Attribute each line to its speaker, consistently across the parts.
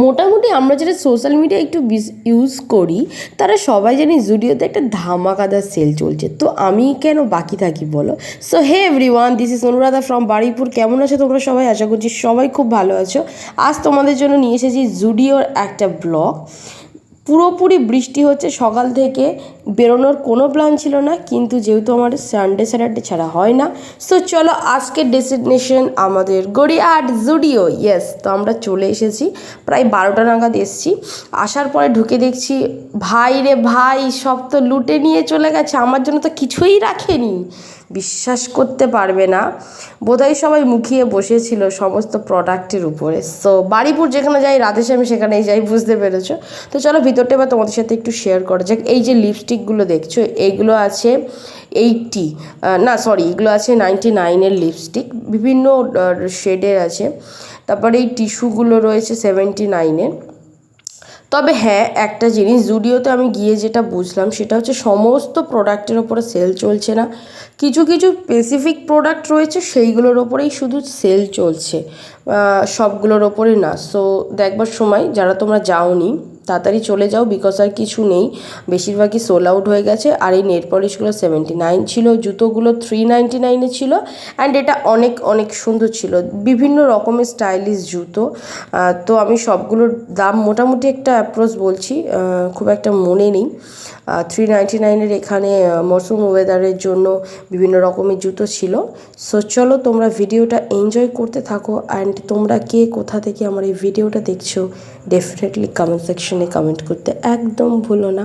Speaker 1: মোটামুটি আমরা যারা সোশ্যাল মিডিয়া একটু ইউজ করি তারা সবাই জানি জুডিওতে একটা ধামাকাদার সেল চলছে, তো আমি কেন বাকি থাকি বলো। So hey everyone, this is Anuradha from Baruipur. কেমন আছো তোমরা সবাই? আশা করছি সবাই খুব ভালো আছো। আজ তোমাদের জন্য নিয়ে এসেছি জুডিওর একটা ব্লগ। পুরোপুরি বৃষ্টি হচ্ছে সকাল থেকে, বেরোনোর কোনো প্ল্যান ছিল না, কিন্তু যেহেতু আমার সানডে স্যাটারডে ছাড়া হয় না, সো চলো আজকের ডেস্টিনেশন আমাদের গড়িয়াহাট জুডিও। ইয়েস, তো আমরা চলে এসেছি, প্রায় 12টা নাগাদ এসেছি। আসার পরে ঢুকে দেখছি ভাই রে ভাই, সব তো লুটে নিয়ে চলে গেছে, আমার জন্য তো কিছুই রাখেনি। বিশ্বাস করতে পারবে না, বোধহয় সবাই মুখিয়ে বসেছিল সমস্ত প্রোডাক্টের উপরে। সো বারুইপুর যেখানে যাই, রাধেশ্যামী সেখানেই যাই, বুঝতে পেরেছো। তো চলো ভিতরটা এবার তোমাদের সাথে একটু শেয়ার করা যাক। এই যে লিপস্টিকগুলো দেখছো, এইগুলো আছে 80, না সরি, এগুলো আছে 99-এর লিপস্টিক, বিভিন্ন শেডের আছে। তারপরে এই টিস্যুগুলো রয়েছে 79-এর। তবে হ্যাঁ, একটা জিনিস জুডিওতে আমি গিয়ে যেটা বুঝলাম সেটা হচ্ছে সমস্ত প্রোডাক্টের ওপরে সেল চলছে না, কিছু কিছু স্পেসিফিক প্রোডাক্ট রয়েছে সেইগুলোর ওপরেই শুধু সেল চলছে, সবগুলোর ওপরে না। সো দেখবার সময় যারা তোমরা যাওনি তাড়াতাড়ি চলে যাও, বিকজ আর কিছু নেই, বেশিরভাগই সোল আউট হয়ে গেছে। আর এই নেল পলিশগুলো 79 ছিল, জুতোগুলো 399-এ ছিল। অ্যান্ড এটা অনেক অনেক সুন্দর ছিল, বিভিন্ন রকমের স্টাইলিশ জুতো। তো আমি সবগুলোর দাম মোটামুটি একটা অ্যাপ্রোচ বলছি, খুব একটা মনে নেই। 399-এর এখানে মরশুম ওয়েদারের জন্য বিভিন্ন রকমের জুতো ছিল। সো চলো তোমরা ভিডিওটা এনজয় করতে থাকো। অ্যান্ড তোমরা কে কোথা থেকে আমার এই ভিডিওটা দেখছো ডেফিনেটলি কমেন্ট সেকশনে কমেন্ট করতে একদম ভুলো না।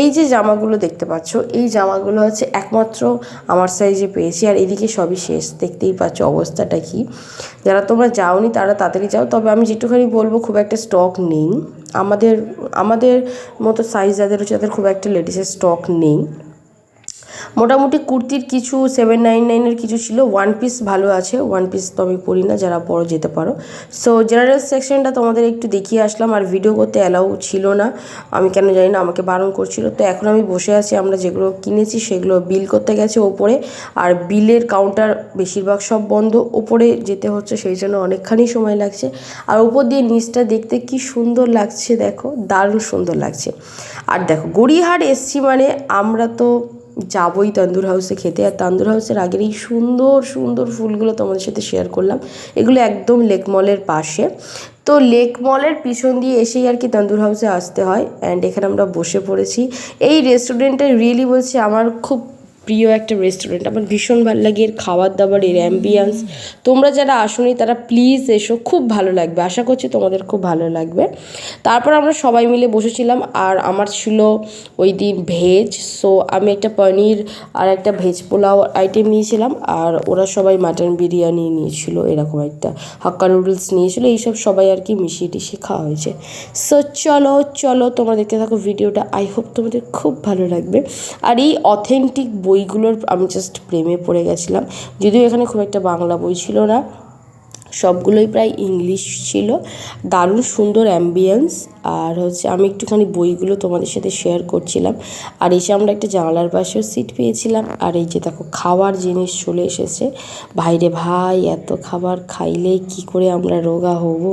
Speaker 1: এই যে জামাগুলো দেখতে পাচ্ছ, এই জামাগুলো হচ্ছে একমাত্র আমার সাইজে পেয়েছি। আর এদিকে সবই শেষ, দেখতেই পাচ্ছ অবস্থাটা কি। যারা তোমরা যাওনি তারা তাড়াতাড়ি যাও। তবে আমি যেটুখানি বলবো, খুব একটা স্টক নেই আমাদের আমাদের মতো সাইজ যাদের হচ্ছে তাদের খুব একটা লেডিসের স্টক নেই। মোটামুটি কুর্তির কিছু 799-এর কিছু ছিল, ওয়ান পিস ভালো আছে, ওয়ান পিস তো আমি পরি না, যারা পরো যেতে পারো। সো জেনারেল সেকশনটা তোমাদের একটু দেখিয়ে আসলাম। আর ভিডিও করতে অ্যালাউ ছিল না, আমি কেন জানি না, আমাকে বারণ করছিল। তো এখন আমি বসে আছি, আমরা যেগুলো কিনেছি সেগুলো বিল করতে গেছে ওপরে, আর বিলের কাউন্টার বেশিরভাগ সব বন্ধ, ওপরে যেতে হচ্ছে, সেই জন্য অনেকখানি সময় লাগছে। আর উপর দিয়ে নিচটা দেখতে কি সুন্দর লাগছে, দেখো দারুণ সুন্দর লাগছে। আর দেখো গড়িয়াহাট এসছি মানে আমরা তো যাবই তন্দুর হাউসে খেতে। আর তন্দুর হাউসের আগের এই সুন্দর সুন্দর ফুলগুলো তোমাদের সাথে শেয়ার করলাম, এগুলো একদম লেক মলের পাশে। তো লেক মলের পিছন দিয়ে এসেই আর কি তন্দুর হাউসে আসতে হয়। অ্যান্ড এখানে আমরা বসে পড়েছি। এই রেস্টুরেন্টটা রিয়েলি বলছি আমার খুব প্রিয় একটা রেস্টুরেন্ট, আমার ভীষণ ভালো লাগে এর খাবার দাবার, এর অ্যাম্বিয়েন্স। তোমরা যারা আসোনি তারা প্লিজ এসো, খুব ভালো লাগবে, আশা করছি তোমাদের খুব ভালো লাগবে। তারপর আমরা সবাই মিলে বসেছিলাম, আর আমার ছিল ওই দিন ভেজ। সো আমি একটা পনির আর একটা ভেজ পোলাও আইটেম নিয়েছিলাম, আর ওরা সবাই মাটন বিরিয়ানি নিয়েছিল, এরকম একটা হাক্কা নুডলস নিয়েছিল। এইসব সবাই আর কি মিশিয়ে টিশিয়ে খাওয়া হয়েছে। সো চলো চলো তোমরা দেখতে থাকো ভিডিওটা, আই হোপ তোমাদের খুব ভালো লাগবে। আর এই অথেন্টিক বইগুলোর আমি জাস্ট প্রেমে পড়ে গেছিলাম, যদিও এখানে খুব একটা বাংলা বই ছিল না, সবগুলোই প্রায় ইংলিশ ছিল। দারুণ সুন্দর অ্যাম্বিয়েন্স। আর হচ্ছে আমি একটুখানি বইগুলো তোমাদের সাথে শেয়ার করছিলাম। আর এসে আমরা একটা জানালার পাশেও সিট পেয়েছিলাম। আর এই যে দেখো খাওয়ার জিনিস চলে এসেছে, ভাইরে ভাই এত খাবার খাইলে কি করে আমরা রোগা হব।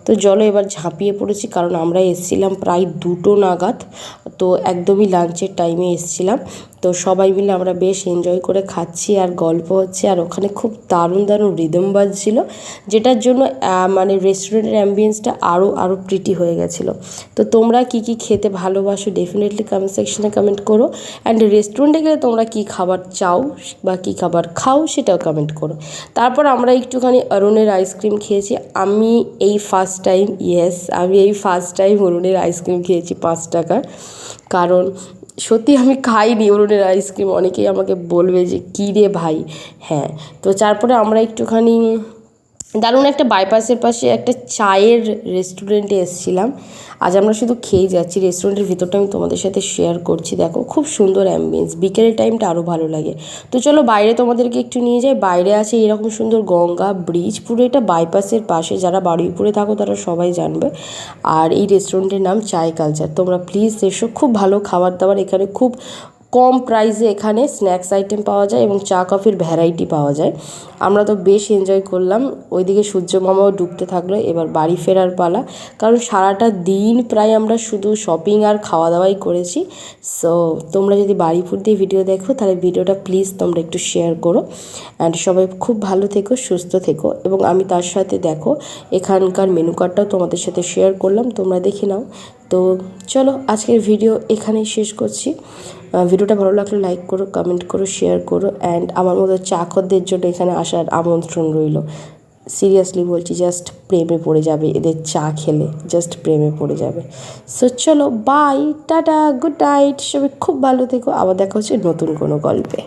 Speaker 1: তো চলো এবার ঝাঁপিয়ে পড়েছি, কারণ আমরা এসেছিলাম প্রায় 2টো নাগাদ, তো একদমই লাঞ্চের টাইমে এসেছিলাম। তো সবাই মিলে আমরা বেশ এনজয় করে খাচ্ছি আর গল্প হচ্ছে। আর ওখানে খুব দারুণ দারুণ রিদম বাজছিল, যেটার জন্য মানে রেস্টুরেন্টের অ্যাম্বিয়েন্সটা আরও প্রিটি হয়ে গেছিলো। তো তোমরা কি কি খেতে ভালোবাসো ডেফিনেটলি কমেন্ট সেকশনে কমেন্ট করো। অ্যান্ড রেস্টুরেন্টে গেলে তোমরা কি খাবার চাও বা কী খাবার খাও সেটাও কমেন্ট করো। তারপর আমরা একটুখানি অরুণের আইসক্রিম খেয়েছি। আমি এই ফার্স্ট টাইম অরুণের আইসক্রিম খেয়েছি 5 টাকার, কারণ সত্যি আমি খাইনি অরুণের আইসক্রিম, অনেকেই আমাকে বলবে যে কী রে ভাই। হ্যাঁ, তো তারপরে আমরা একটুখানি দারুণ একটা বাইপাসের পাশে একটা চায়ের রেস্টুরেন্টে এসেছিলাম। আজ আমরা শুধু খেয়ে যাচ্ছি, রেস্টুরেন্টের ভিতরটা আমি তোমাদের সাথে শেয়ার করছি। দেখো খুব সুন্দর অ্যাম্বিয়েন্স, বিকেলের টাইমটা আরও ভালো লাগে। তো চলো বাইরে তোমাদেরকে একটু নিয়ে যাই। বাইরে আছে এরকম সুন্দর গঙ্গা ব্রিজ, পুরো এটা বাইপাসের পাশে, যারা বারুইপুরে থাকো তারা সবাই জানবে। আর এই রেস্টুরেন্টের নাম চায় কালচার, তোমরা প্লিজ এসো, খুব ভালো খাবার দাবার এখানে, খুব কম প্রাইসে এখানে স্ন্যাক্স আইটেম পাওয়া যায় এবং চা কফির ভ্যারাইটি পাওয়া যায়। আমরা তো বেশ এনজয় করলাম। ওইদিকে সূর্য মামাও ডুবতে থাকলো। এবার বাড়ি ফেরার পালা, কারণ সারাটা দিন প্রায় আমরা শুধু শপিং আর খাওয়া দাওয়াই করেছি। সো তোমরা যদি বারুইপুর দিয়ে ভিডিও দেখো তাহলে ভিডিওটা প্লিজ তোমরা একটু শেয়ার করো। অ্যান্ড সবাই খুব ভালো থেকো, সুস্থ থেকো। এবং আমি তার সাথে দেখো এখানকার মেনু কার্ডটাও তোমাদের সাথে শেয়ার করলাম, তোমরা দেখে নাও। তো চলো আজকের ভিডিও এখানেই শেষ করছি। ভিডিওটা ভালো লাগলে লাইক করো, কমেন্ট করো, শেয়ার করো। অ্যান্ড আমার মতো চাকরদের জন্য এখানে আসার আমন্ত্রণ রইল। সিরিয়াসলি বলছি, জাস্ট প্রেমে পড়ে যাবে এদের চা খেলে, জাস্ট প্রেমে পড়ে যাবে। সো চলো বাই, টাটা, গুড নাইট, সবাই খুব ভালো থেকো। আবার দেখা হচ্ছে নতুন কোনো গল্পে।